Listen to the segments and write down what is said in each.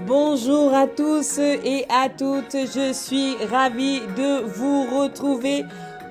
Bonjour à tous et à toutes, je suis ravie de vous retrouver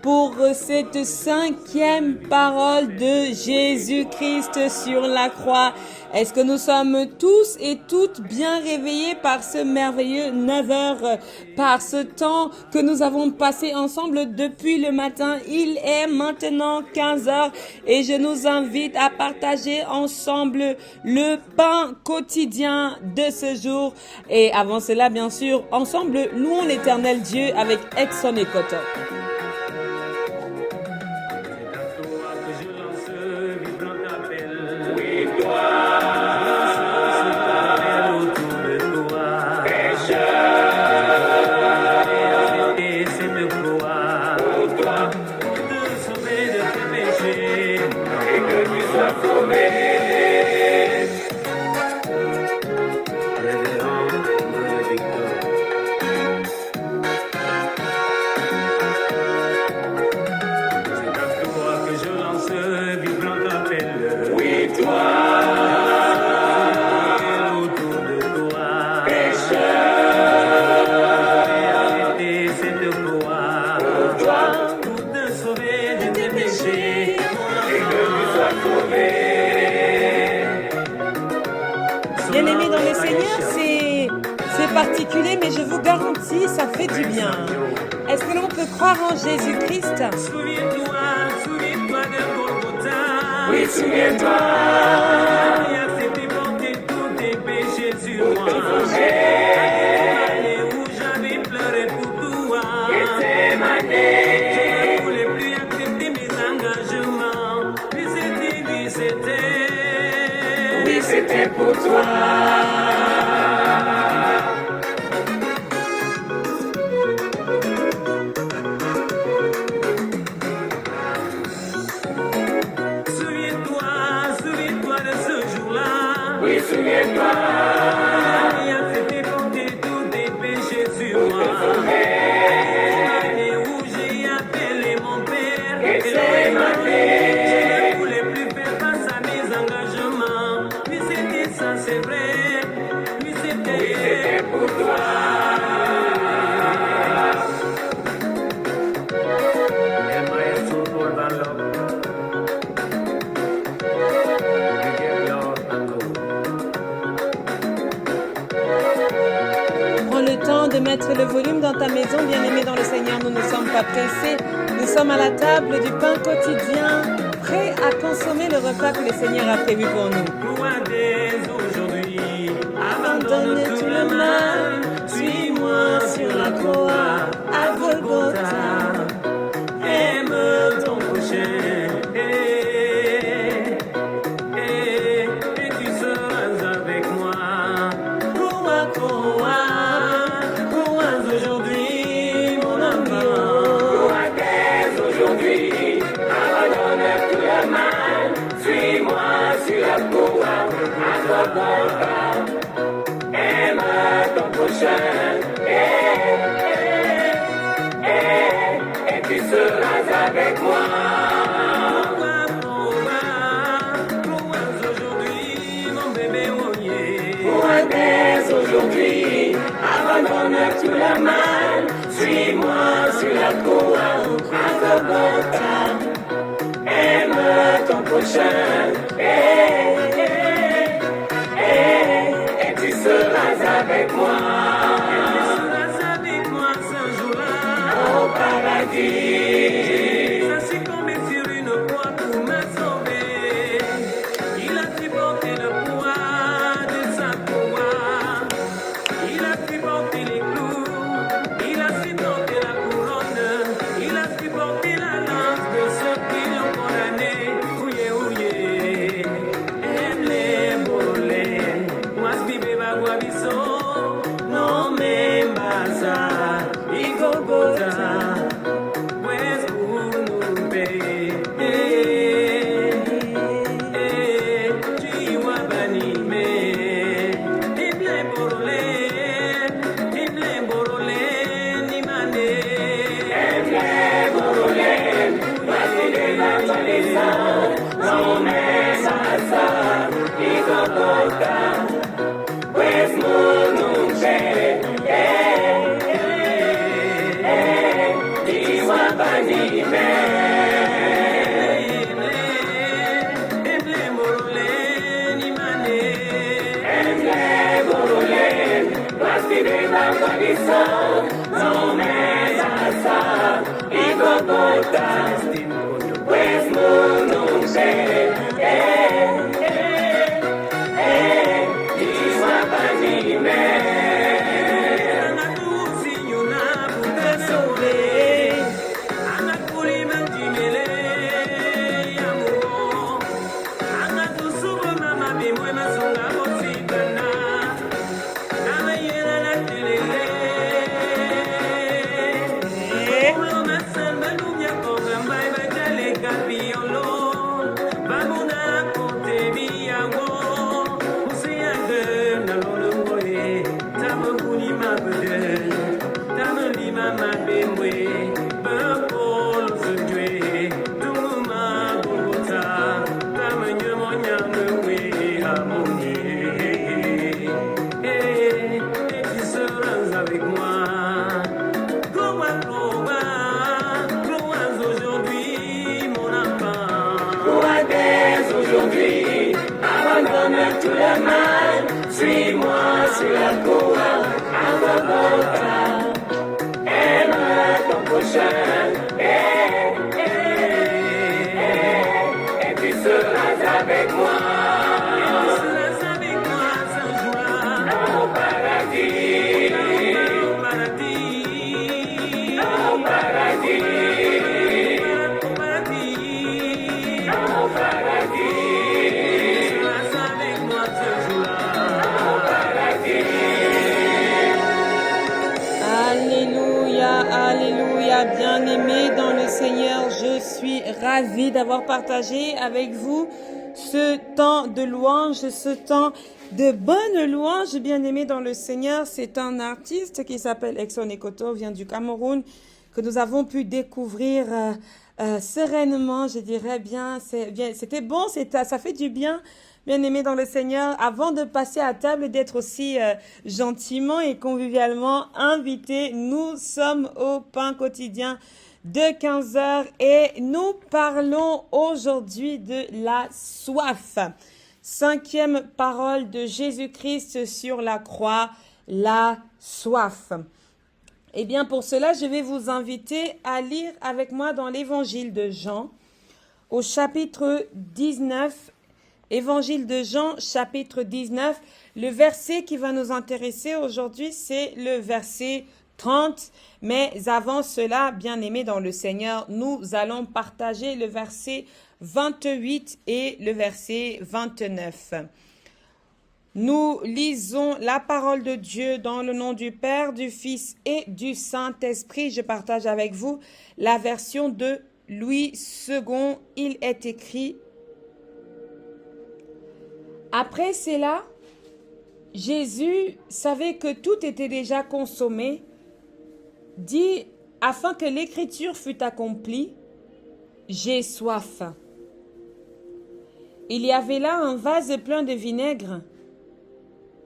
pour cette 5e parole de Jésus-Christ sur la croix. Est-ce que nous sommes tous et toutes bien réveillés par ce merveilleux 9 heures, par ce temps que nous avons passé ensemble depuis le matin? Il est maintenant 15 heures et je nous invite à partager ensemble le pain quotidien de ce jour. Et avant cela, bien sûr, ensemble, louons l'Éternel Dieu avec Exxon et Coton. Bien-aimés dans le Seigneur, c'est particulier, mais je vous garantis, ça fait du bien. Est-ce que l'on peut croire en Jésus-Christ? Souviens-toi de Golgotha. Oui, souviens-toi. Il a fait porter tous tes péchés sur moi. Où j'avais pleuré pour toi. Je ne voulais plus accepter mes engagements. Oui, c'était pour toi. Souviens-toi de ce jour-là. Oui, souviens-toi. Il a fait porter tous tes péchés sur moi. Et où j'ai appelé mon Père. Et c'est je ne voulais plus faire face à mes engagements. Mais c'était ça, c'est vrai. Mais c'était pour toi. Prends le temps de mettre le volume dans ta maison, bien-aimé dans le Seigneur. Nous ne sommes pas pressés. Nous sommes à la table du pain quotidien, prêts à consommer le repas que le Seigneur a prévu pour nous. Loin dès aujourd'hui, Abandonne tout le mal, suis-moi sur la croix, à Golgotha. aime ton prochain, et tu seras avec moi. Croix, aujourd'hui, mon amour. Toi dès aujourd'hui, abandonne tout le mal. Suis-moi sur la croix, à Golgotha. Aime ton prochain, et tu seras avec moi. Aujourd'hui, mon bébé, oh yeah. Toi dès aujourd'hui, abandonne tout le mal. Suis-moi sur la croix, à Golgotha. Aime ton prochain, et tu seras avec moi Tu seras avec moi ce jour-là. au paradis. Je suis tombé sur une croix pour me sauver. Il a supporté le poids de sa croix. Il a supporté les clous. Il a supporté la couronne. Il a supporté la lance de ceux qui l'ont condamné. Ouye, ouye. Aime les volets. Moi, je vis ma voix biso. Non, mais basa. Golgotha. Pues pour nous payer. Tu vois banimé. Il plein borolé, ni mané. Non me pasa y Golgotha, pues muy vive la tradição, não é essa, e gogota, pues não sei, diz uma panime. Tout le mal, suis-moi sur la cour, à Golgotha, aime ton prochain, et tu seras avec moi, au paradis, au paradis, au paradis, au paradis. Alléluia, bien-aimés dans le Seigneur, je suis ravie d'avoir partagé avec vous ce temps de louange, ce temps de bonne louange, bien-aimés dans le Seigneur. C'est un artiste qui s'appelle Exxon Ekoto, vient du Cameroun, que nous avons pu découvrir sereinement, je dirais bien. C'était bon, ça fait du bien. Bien-aimés dans le Seigneur, avant de passer à table, d'être aussi gentiment et convivialement invités, nous sommes au pain quotidien de 15h et nous parlons aujourd'hui de la soif. 5e parole de Jésus-Christ sur la croix, la soif. Eh bien, pour cela, je vais vous inviter à lire avec moi dans l'évangile de Jean, au chapitre 19. Évangile de Jean, chapitre 19. Le verset qui va nous intéresser aujourd'hui, c'est le verset 30. Mais avant cela, bien-aimés dans le Seigneur, nous allons partager le verset 28 et le verset 29. Nous lisons la parole de Dieu dans le nom du Père, du Fils et du Saint-Esprit. Je partage avec vous la version de Louis II. Il est écrit: après cela, Jésus savait que tout était déjà consommé, dit, afin que l'écriture fût accomplie, j'ai soif. Il y avait là un vase plein de vinaigre.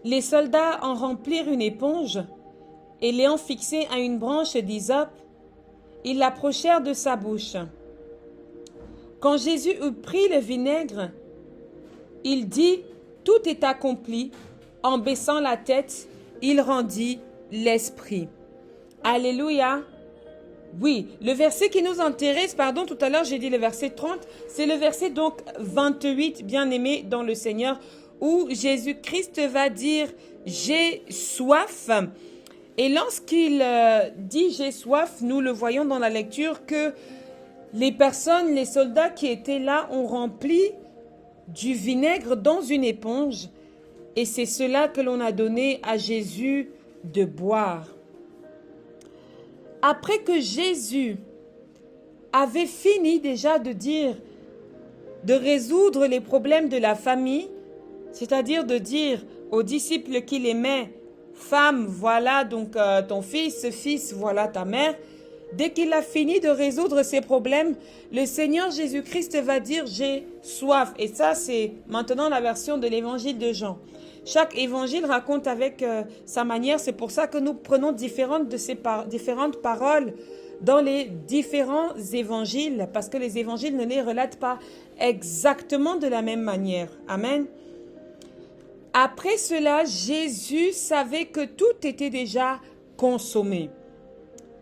Les soldats en remplirent une éponge et l'ayant fixée à une branche d'hysope, ils l'approchèrent de sa bouche. Quand Jésus eut pris le vinaigre, il dit: tout est accompli. En baissant la tête, il rendit l'esprit. Alléluia. Oui, le verset qui nous intéresse, tout à l'heure j'ai dit le verset 30, c'est le verset donc 28, bien-aimé dans le Seigneur, où Jésus-Christ va dire « j'ai soif ». Et lorsqu'il dit « j'ai soif », nous le voyons dans la lecture que les soldats qui étaient là ont rempli du vinaigre dans une éponge et c'est cela que l'on a donné à Jésus de boire. Après que Jésus avait fini déjà de résoudre les problèmes de la famille, c'est-à-dire de dire aux disciples qu'il aimait, femme, voilà donc ton fils, voilà ta mère. Dès qu'il a fini de résoudre ses problèmes, le Seigneur Jésus-Christ va dire « j'ai soif ». Et ça, c'est maintenant la version de l'évangile de Jean. Chaque évangile raconte avec sa manière. C'est pour ça que nous prenons différentes paroles dans les différents évangiles, parce que les évangiles ne les relatent pas exactement de la même manière. Amen. Après cela, Jésus savait que tout était déjà consommé,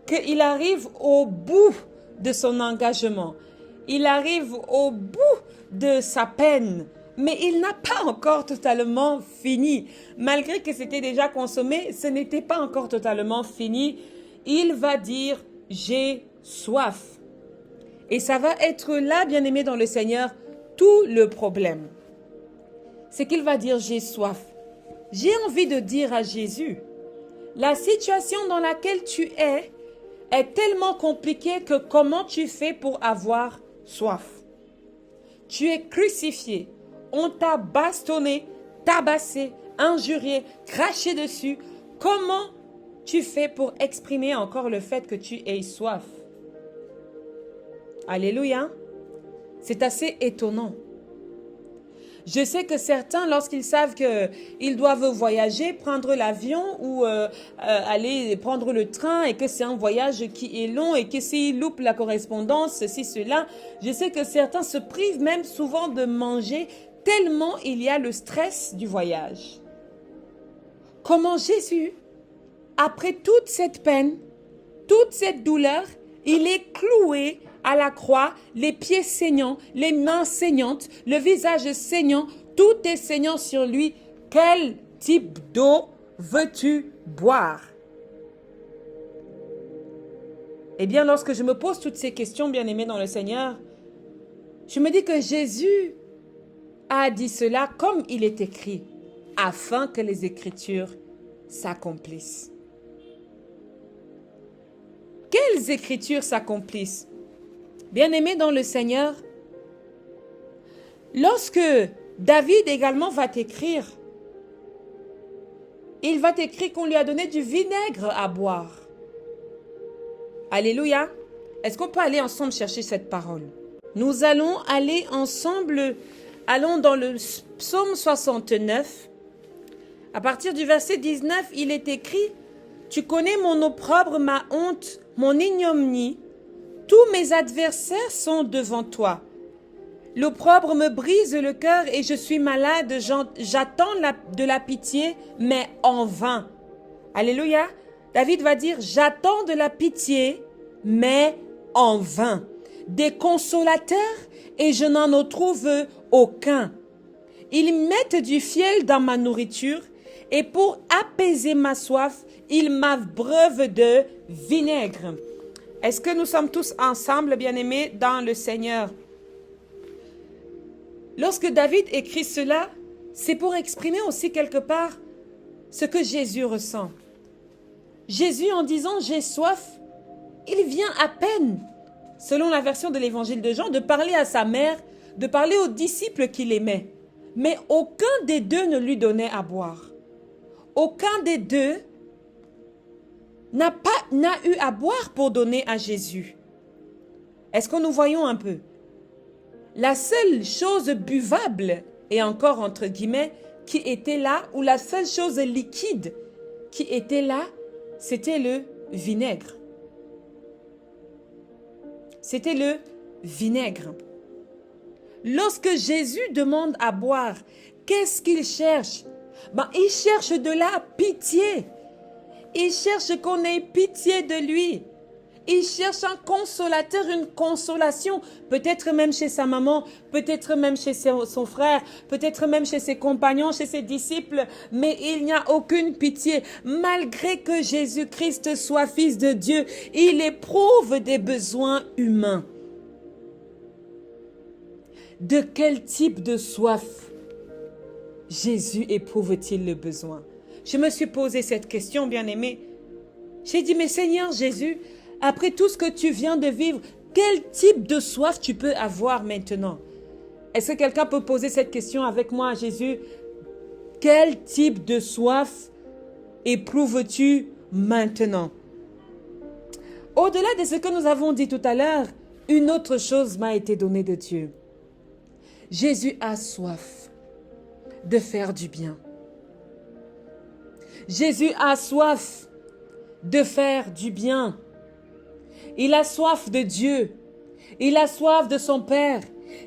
qu'il arrive au bout de son engagement, il arrive au bout de sa peine, mais il n'a pas encore totalement fini. Malgré que c'était déjà consommé, ce n'était pas encore totalement fini. Il va dire « j'ai soif ». Et ça va être là, bien-aimé dans le Seigneur, tout le problème. C'est qu'il va dire « j'ai soif ». J'ai envie de dire à Jésus, la situation dans laquelle tu es tellement compliquée que comment tu fais pour avoir soif? Tu es crucifié, on t'a bastonné, tabassé, injurié, craché dessus. Comment tu fais pour exprimer encore le fait que tu aies soif? Alléluia. C'est assez étonnant. Je sais que certains, lorsqu'ils savent qu'ils doivent voyager, prendre l'avion ou aller prendre le train et que c'est un voyage qui est long et que s'ils loupent la correspondance, ceci, cela, je sais que certains se privent même souvent de manger tellement il y a le stress du voyage. Comment Jésus, après toute cette peine, toute cette douleur, il est cloué à la croix, les pieds saignants, les mains saignantes, le visage saignant, tout est saignant sur lui. Quel type d'eau veux-tu boire? Eh bien, lorsque je me pose toutes ces questions, bien-aimés dans le Seigneur, je me dis que Jésus a dit cela comme il est écrit, afin que les Écritures s'accomplissent. Quelles Écritures s'accomplissent? Bien-aimés dans le Seigneur, lorsque David également va t'écrire, il va t'écrire qu'on lui a donné du vinaigre à boire. Alléluia. Est-ce qu'on peut aller ensemble chercher cette parole? Nous allons aller ensemble, allons dans le psaume 69. À partir du verset 19, il est écrit « Tu connais mon opprobre, ma honte, mon ignominie. Tous mes adversaires sont devant toi. L'opprobre me brise le cœur et je suis malade. J'attends de la pitié, mais en vain. » Alléluia. David va dire « J'attends de la pitié, mais en vain. Des consolateurs et je n'en trouve aucun. Ils mettent du fiel dans ma nourriture et pour apaiser ma soif, ils m'abreuvent de vinaigre. » Est-ce que nous sommes tous ensemble, bien-aimés, dans le Seigneur? Lorsque David écrit cela, c'est pour exprimer aussi quelque part ce que Jésus ressent. Jésus, en disant « j'ai soif », il vient à peine, selon la version de l'évangile de Jean, de parler à sa mère, de parler aux disciples qu'il aimait. Mais aucun des deux ne lui donnait à boire. Aucun des deux n'a eu à boire pour donner à Jésus. Est-ce que nous voyons un peu? La seule chose buvable, et encore entre guillemets, qui était là, ou la seule chose liquide qui était là, c'était le vinaigre. C'était le vinaigre. Lorsque Jésus demande à boire, qu'est-ce qu'il cherche? Il cherche de la pitié. Il cherche qu'on ait pitié de lui. Il cherche un consolateur, une consolation. Peut-être même chez sa maman, peut-être même chez son frère, peut-être même chez ses compagnons, chez ses disciples. Mais il n'y a aucune pitié. Malgré que Jésus-Christ soit fils de Dieu, il éprouve des besoins humains. De quel type de soif Jésus éprouve-t-il le besoin? Je me suis posé cette question, bien-aimé. J'ai dit, mais Seigneur Jésus, après tout ce que tu viens de vivre, quel type de soif tu peux avoir maintenant? Est-ce que quelqu'un peut poser cette question avec moi à Jésus? Quel type de soif éprouves-tu maintenant? Au-delà de ce que nous avons dit tout à l'heure, une autre chose m'a été donnée de Dieu. Jésus a soif de faire du bien. Jésus a soif de faire du bien. Il a soif de Dieu. Il a soif de son Père.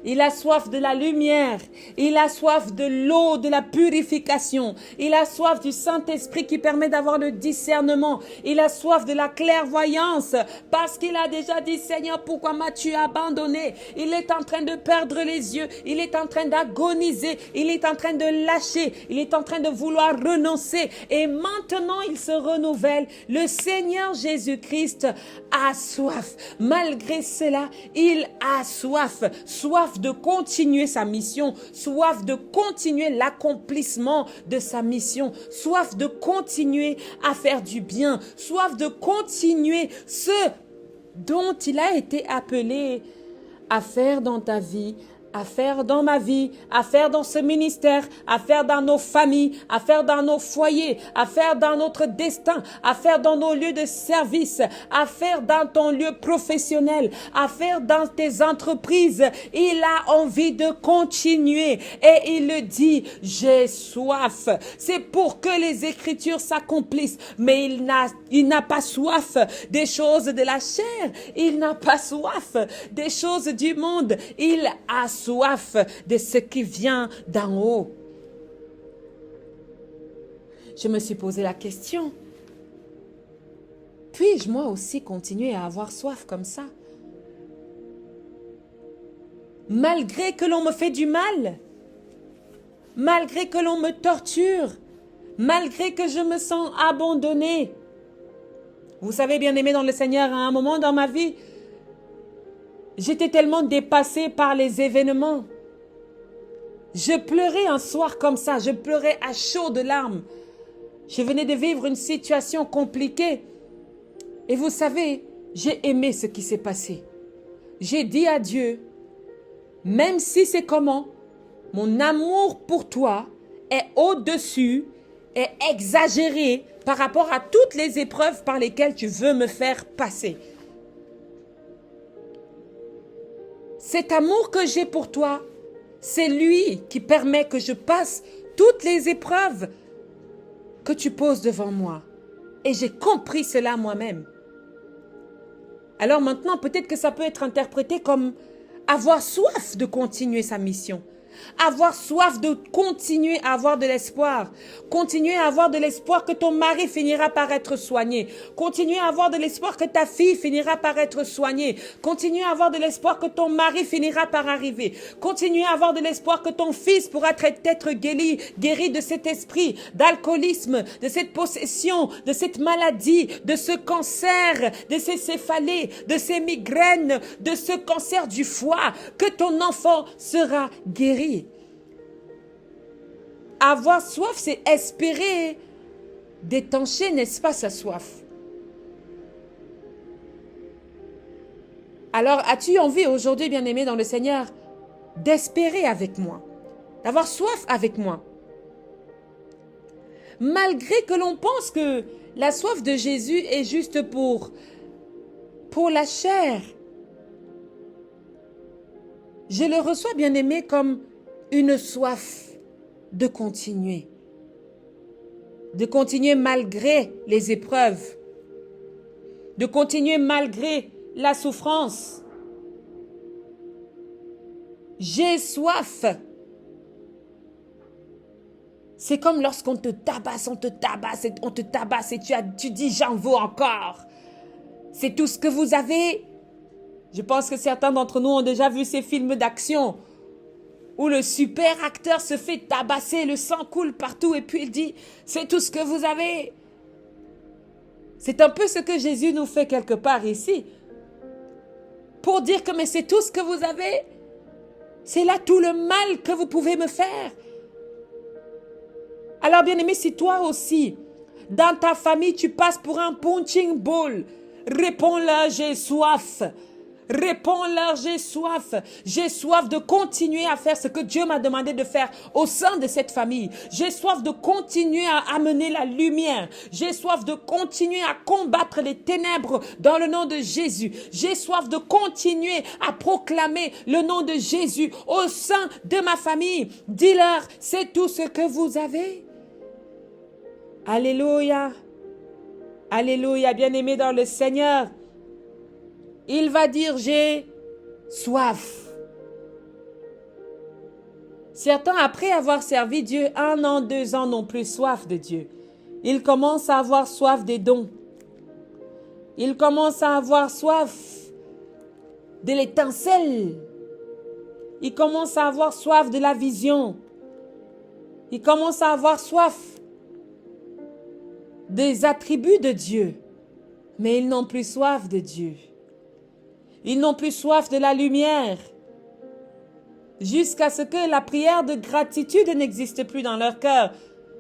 Il a soif de la lumière. Il a soif de l'eau, de la purification. Il a soif du Saint-Esprit qui permet d'avoir le discernement. Il a soif de la clairvoyance parce qu'il a déjà dit, Seigneur, pourquoi m'as-tu abandonné? Il est en train de perdre les yeux. Il est en train d'agoniser. Il est en train de lâcher. Il est en train de vouloir renoncer. Et maintenant, il se renouvelle. Le Seigneur Jésus-Christ a soif. Malgré cela, il a soif. Soif de continuer sa mission. Soif de continuer l'accomplissement de sa mission. Soif de continuer à faire du bien. Soif de continuer ce dont il a été appelé à faire dans ta vie, à faire dans ma vie, à faire dans ce ministère, à faire dans nos familles, à faire dans nos foyers, à faire dans notre destin, à faire dans nos lieux de service, à faire dans ton lieu professionnel, à faire dans tes entreprises. Il a envie de continuer et il le dit, j'ai soif. C'est pour que les Écritures s'accomplissent, mais il n'a pas soif des choses de la chair, il n'a pas soif des choses du monde, il a soif de ce qui vient d'en haut. Je me suis posé la question, puis-je moi aussi continuer à avoir soif comme ça? Malgré que l'on me fait du mal, malgré que l'on me torture, malgré que je me sens abandonnée. Vous savez, bien-aimé dans le Seigneur, à un moment dans ma vie, j'étais tellement dépassée par les événements. Je pleurais un soir comme ça, je pleurais à chaudes larmes. Je venais de vivre une situation compliquée. Et vous savez, j'ai aimé ce qui s'est passé. J'ai dit à Dieu, même si c'est comment, mon amour pour toi est au-dessus, est exagéré par rapport à toutes les épreuves par lesquelles tu veux me faire passer. Cet amour que j'ai pour toi, c'est lui qui permet que je passe toutes les épreuves que tu poses devant moi. Et j'ai compris cela moi-même. Alors maintenant, peut-être que ça peut être interprété comme avoir soif de continuer sa mission. Avoir soif de continuer à avoir de l'espoir. Continuer à avoir de l'espoir que ton mari finira par être soigné. Continuer à avoir de l'espoir que ta fille finira par être soignée. Continuer à avoir de l'espoir que ton mari finira par arriver. Continuer à avoir de l'espoir que ton fils pourra être guéri de cet esprit d'alcoolisme, de cette possession, de cette maladie, de ce cancer, de ces céphalées, de ces migraines, de ce cancer du foie, que ton enfant sera guéri. Avoir soif, c'est espérer d'étancher, n'est-ce pas, sa soif. Alors, as-tu envie aujourd'hui, bien-aimé dans le Seigneur, d'espérer avec moi, d'avoir soif avec moi? Malgré que l'on pense que la soif de Jésus est juste pour la chair, je le reçois, bien-aimé, comme une soif de continuer malgré les épreuves, de continuer malgré la souffrance. J'ai soif. C'est comme lorsqu'on te tabasse et tu dis j'en veux encore. C'est tout ce que vous avez. Je pense que certains d'entre nous ont déjà vu ces films d'action où le super acteur se fait tabasser, le sang coule partout et puis il dit « c'est tout ce que vous avez ». C'est un peu ce que Jésus nous fait quelque part ici. Pour dire que mais c'est tout ce que vous avez. C'est là tout le mal que vous pouvez me faire. Alors bien-aimé, si toi aussi, dans ta famille, tu passes pour un punching ball, réponds-leur « j'ai soif ». Réponds-leur, j'ai soif. J'ai soif de continuer à faire ce que Dieu m'a demandé de faire au sein de cette famille. J'ai soif de continuer à amener la lumière. J'ai soif de continuer à combattre les ténèbres dans le nom de Jésus. J'ai soif de continuer à proclamer le nom de Jésus au sein de ma famille. Dis-leur, c'est tout ce que vous avez. Alléluia. Alléluia, bien-aimé dans le Seigneur. Il va dire, j'ai soif. Certains, après avoir servi Dieu 1 an, 2 ans, n'ont plus soif de Dieu. Ils commencent à avoir soif des dons. Ils commencent à avoir soif de l'étincelle. Ils commencent à avoir soif de la vision. Ils commencent à avoir soif des attributs de Dieu. Mais ils n'ont plus soif de Dieu. Ils n'ont plus soif de la lumière. Jusqu'à ce que la prière de gratitude n'existe plus dans leur cœur.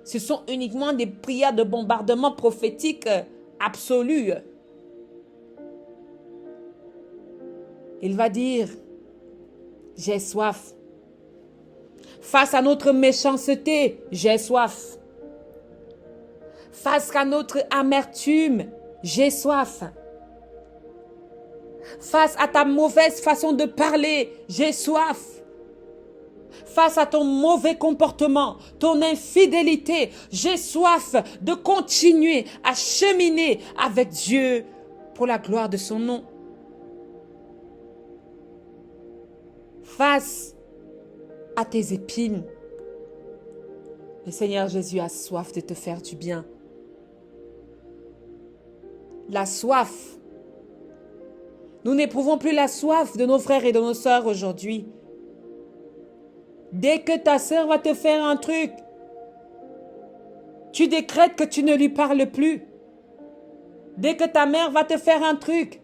Ce sont uniquement des prières de bombardement prophétique absolu. Il va dire, j'ai soif. Face à notre méchanceté, j'ai soif. Face à notre amertume, j'ai soif. Face à ta mauvaise façon de parler, j'ai soif. Face à ton mauvais comportement, ton infidélité, j'ai soif de continuer à cheminer avec Dieu pour la gloire de son nom. Face à tes épines, le Seigneur Jésus a soif de te faire du bien. La soif. Nous n'éprouvons plus la soif de nos frères et de nos sœurs aujourd'hui. Dès que ta sœur va te faire un truc, tu décrètes que tu ne lui parles plus. Dès que ta mère va te faire un truc,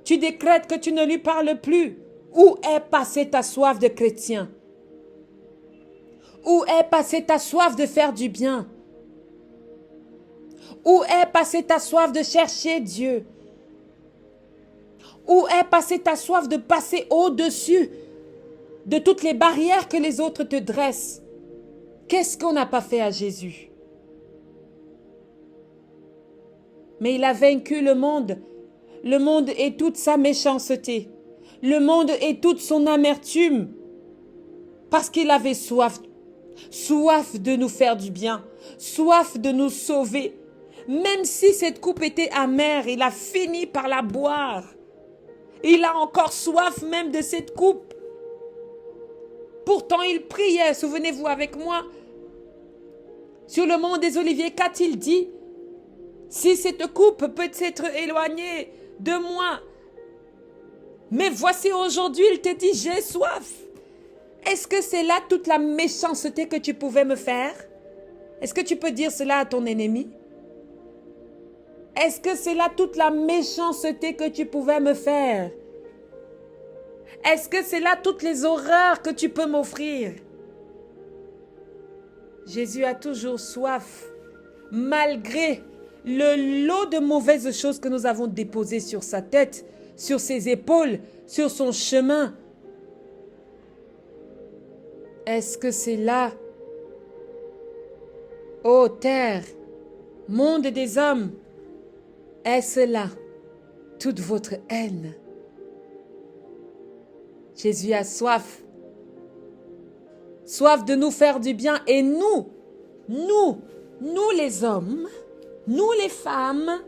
tu décrètes que tu ne lui parles plus. Où est passée ta soif de chrétien? Où est passée ta soif de faire du bien? Où est passée ta soif de chercher Dieu? Où est passée ta soif de passer au-dessus de toutes les barrières que les autres te dressent? Qu'est-ce qu'on n'a pas fait à Jésus? Mais il a vaincu le monde et toute sa méchanceté, le monde et toute son amertume, parce qu'il avait soif de nous faire du bien, soif de nous sauver. Même si cette coupe était amère, il a fini par la boire. Il a encore soif même de cette coupe. Pourtant, il priait, souvenez-vous avec moi, sur le mont des Oliviers, qu'a-t-il dit? Si cette coupe peut être éloignée de moi, mais voici aujourd'hui, il te dit, j'ai soif. Est-ce que c'est là toute la méchanceté que tu pouvais me faire? Est-ce que tu peux dire cela à ton ennemi? Est-ce que c'est là toute la méchanceté que tu pouvais me faire? Est-ce que c'est là toutes les horreurs que tu peux m'offrir? Jésus a toujours soif, malgré le lot de mauvaises choses que nous avons déposées sur sa tête, sur ses épaules, sur son chemin. Est-ce que c'est là, ô terre, monde des hommes, est-ce là toute votre haine? Jésus a soif. Soif de nous faire du bien. Et nous les hommes, nous les femmes,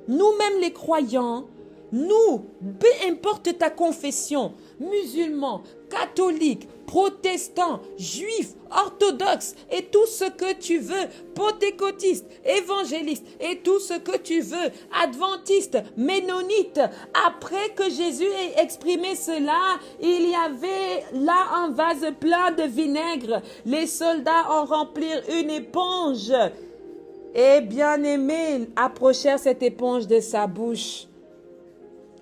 nous-mêmes les croyants, nous, peu importe ta confession, musulmans, catholiques, protestants, juifs, orthodoxes et tout ce que tu veux, pentecôtistes, évangélistes et tout ce que tu veux, adventistes, ménonites, après que Jésus ait exprimé cela, il y avait là un vase plein de vinaigre. Les soldats en remplirent une éponge et bien-aimés approchèrent cette éponge de sa bouche.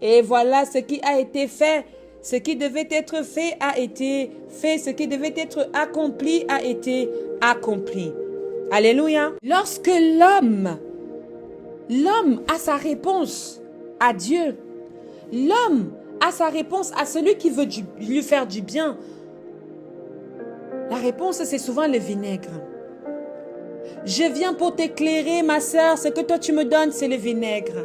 Et voilà ce qui a été fait. Ce qui devait être fait a été fait. Ce qui devait être accompli a été accompli. Alléluia. Lorsque l'homme a sa réponse à Dieu, l'homme a sa réponse à celui qui veut lui faire du bien, la réponse c'est souvent le vinaigre. Je viens pour t'éclairer, ma sœur, ce que toi tu me donnes, c'est le vinaigre.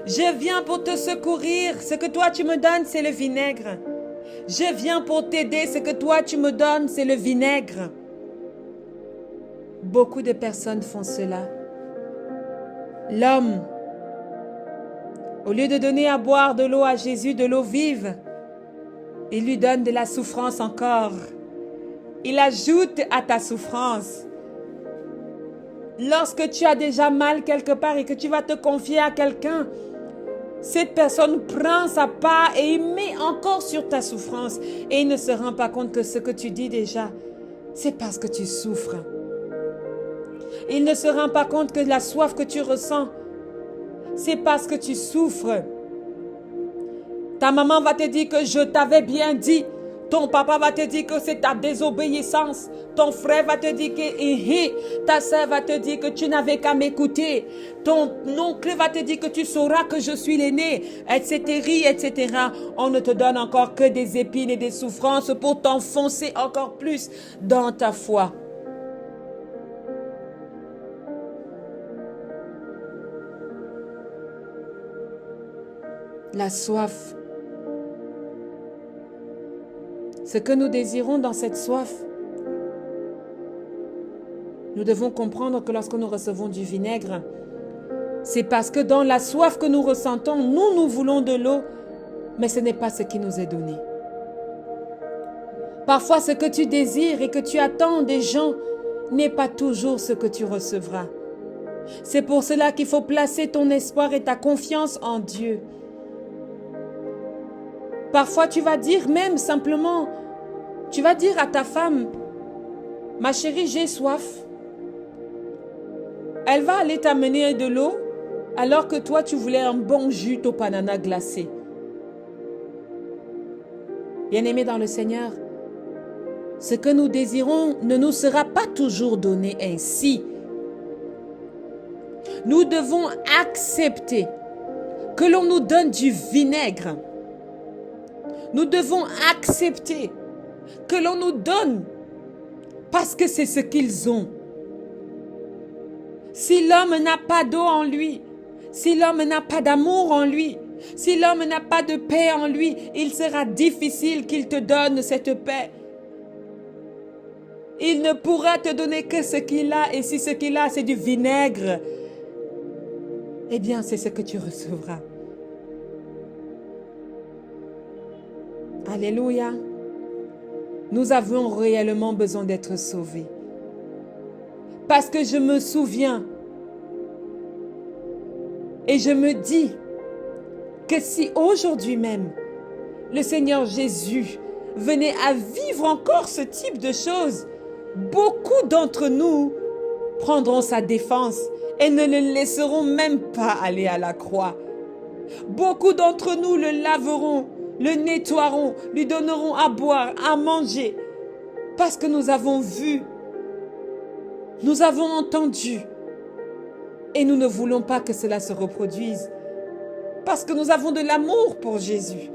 Je viens pour te secourir, ce que toi tu me donnes, c'est le vinaigre. Je viens pour t'aider, ce que toi tu me donnes, c'est le vinaigre. Beaucoup de personnes font cela. L'homme, au lieu de donner à boire de l'eau à Jésus, de l'eau vive, il lui donne de la souffrance encore. Il ajoute à ta souffrance. Lorsque tu as déjà mal quelque part et que tu vas te confier à quelqu'un, cette personne prend sa part et il met encore sur ta souffrance. Et il ne se rend pas compte que ce que tu dis déjà, c'est parce que tu souffres. Il ne se rend pas compte que la soif que tu ressens, c'est parce que tu souffres. Ta maman va te dire que je t'avais bien dit. Ton papa va te dire que c'est ta désobéissance. Ton frère va te dire que ta soeur va te dire que tu n'avais qu'à m'écouter. Ton oncle va te dire que tu sauras que je suis l'aîné, etc., etc. On ne te donne encore que des épines et des souffrances pour t'enfoncer encore plus dans ta foi. La soif. Ce que nous désirons dans cette soif, nous devons comprendre que lorsque nous recevons du vinaigre, c'est parce que dans la soif que nous ressentons, nous voulons de l'eau, mais ce n'est pas ce qui nous est donné. Parfois, ce que tu désires et que tu attends des gens n'est pas toujours ce que tu recevras. C'est pour cela qu'il faut placer ton espoir et ta confiance en Dieu. Parfois, tu vas dire même simplement, tu vas dire à ta femme, ma chérie, j'ai soif. Elle va aller t'amener de l'eau alors que toi, tu voulais un bon jus au banana glacé. Bien-aimés dans le Seigneur, ce que nous désirons ne nous sera pas toujours donné ainsi. Nous devons accepter que l'on nous donne du vinaigre. Nous devons accepter que l'on nous donne parce que c'est ce qu'ils ont. Si l'homme n'a pas d'eau en lui, si l'homme n'a pas d'amour en lui, si l'homme n'a pas de paix en lui, il sera difficile qu'il te donne cette paix. Il ne pourra te donner que ce qu'il a, et si ce qu'il a, c'est du vinaigre, eh bien, c'est ce que tu recevras. Alléluia. Nous avons réellement besoin d'être sauvés. Parce que je me souviens et je me dis que si aujourd'hui même le Seigneur Jésus venait à vivre encore ce type de choses, beaucoup d'entre nous prendront sa défense et ne le laisseront même pas aller à la croix. Beaucoup d'entre nous le laveront, le nettoieront, lui donneront à boire, à manger, parce que nous avons vu, nous avons entendu, et nous ne voulons pas que cela se reproduise, parce que nous avons de l'amour pour Jésus,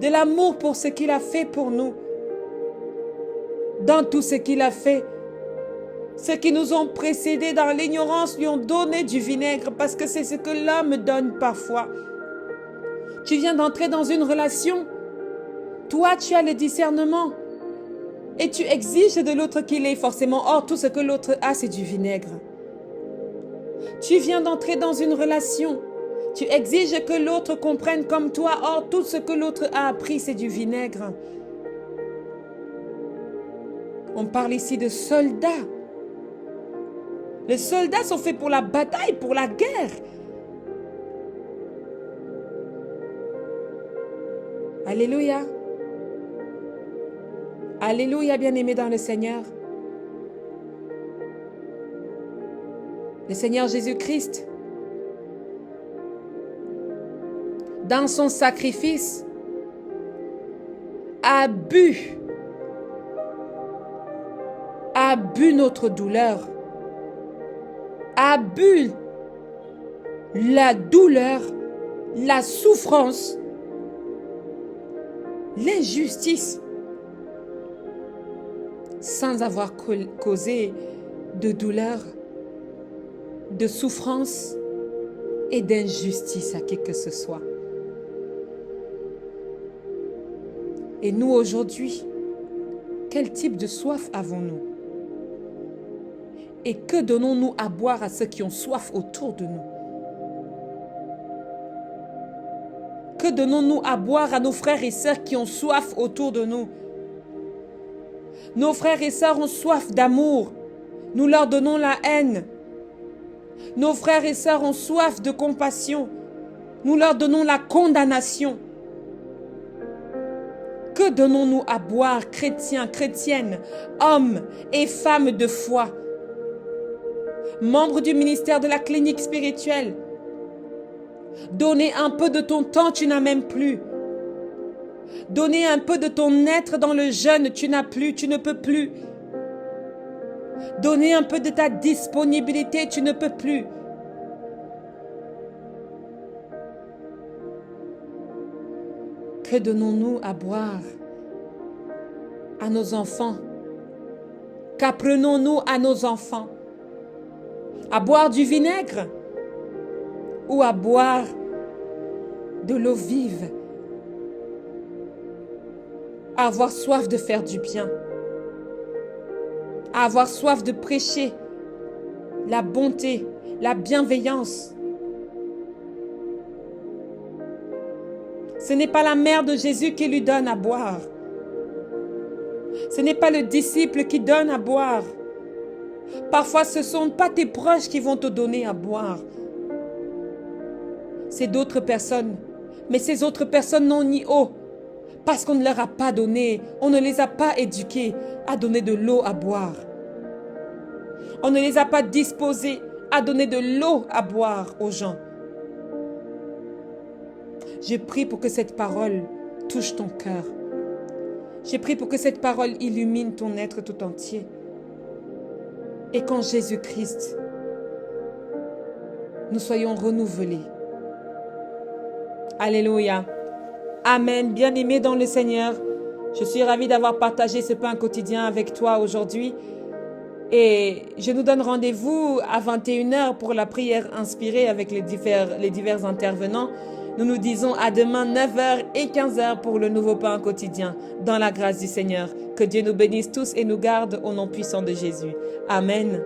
de l'amour pour ce qu'il a fait pour nous. Dans tout ce qu'il a fait, ceux qui nous ont précédés dans l'ignorance lui ont donné du vinaigre, parce que c'est ce que l'homme donne parfois. Tu viens d'entrer dans une relation. Toi, tu as le discernement. Et tu exiges de l'autre qu'il ait forcément. Or, tout ce que l'autre a, c'est du vinaigre. Tu viens d'entrer dans une relation. Tu exiges que l'autre comprenne comme toi. Or, tout ce que l'autre a appris, c'est du vinaigre. On parle ici de soldats. Les soldats sont faits pour la bataille, pour la guerre. Alléluia. Alléluia, bien-aimés dans le Seigneur. Le Seigneur Jésus-Christ, dans son sacrifice, a bu notre douleur, a bu la douleur, la souffrance, l'injustice, sans avoir causé de douleur, de souffrance et d'injustice à qui que ce soit. Et nous aujourd'hui, quel type de soif avons-nous? Et que donnons-nous à boire à ceux qui ont soif autour de nous? Que donnons-nous à boire à nos frères et sœurs qui ont soif autour de nous? Nos frères et sœurs ont soif d'amour. Nous leur donnons la haine. Nos frères et sœurs ont soif de compassion. Nous leur donnons la condamnation. Que donnons-nous à boire, chrétiens, chrétiennes, hommes et femmes de foi, membres du ministère de la clinique spirituelle? Donner un peu de ton temps, tu n'as même plus. Donner un peu de ton être dans le jeûne, tu n'as plus, tu ne peux plus. Donner un peu de ta disponibilité, tu ne peux plus. Que donnons-nous à boire à nos enfants? Qu'apprenons-nous à nos enfants? À boire du vinaigre ou à boire de l'eau vive? À avoir soif de faire du bien, à avoir soif de prêcher la bonté, la bienveillance. Ce n'est pas la mère de Jésus qui lui donne à boire. Ce n'est pas le disciple qui donne à boire. Parfois, ce ne sont pas tes proches qui vont te donner à boire. C'est d'autres personnes. Mais ces autres personnes n'ont ni eau. Parce qu'on ne leur a pas donné, on ne les a pas éduqués à donner de l'eau à boire. On ne les a pas disposés à donner de l'eau à boire aux gens. Je prie pour que cette parole touche ton cœur. Je prie pour que cette parole illumine ton être tout entier. Et qu'en Jésus-Christ, nous soyons renouvelés. Alléluia. Amen. Bien-aimé dans le Seigneur, je suis ravie d'avoir partagé ce pain quotidien avec toi aujourd'hui. Et je nous donne rendez-vous à 21h pour la prière inspirée avec les divers intervenants. Nous nous disons à demain 9h et 15h pour le nouveau pain quotidien dans la grâce du Seigneur. Que Dieu nous bénisse tous et nous garde au nom puissant de Jésus. Amen.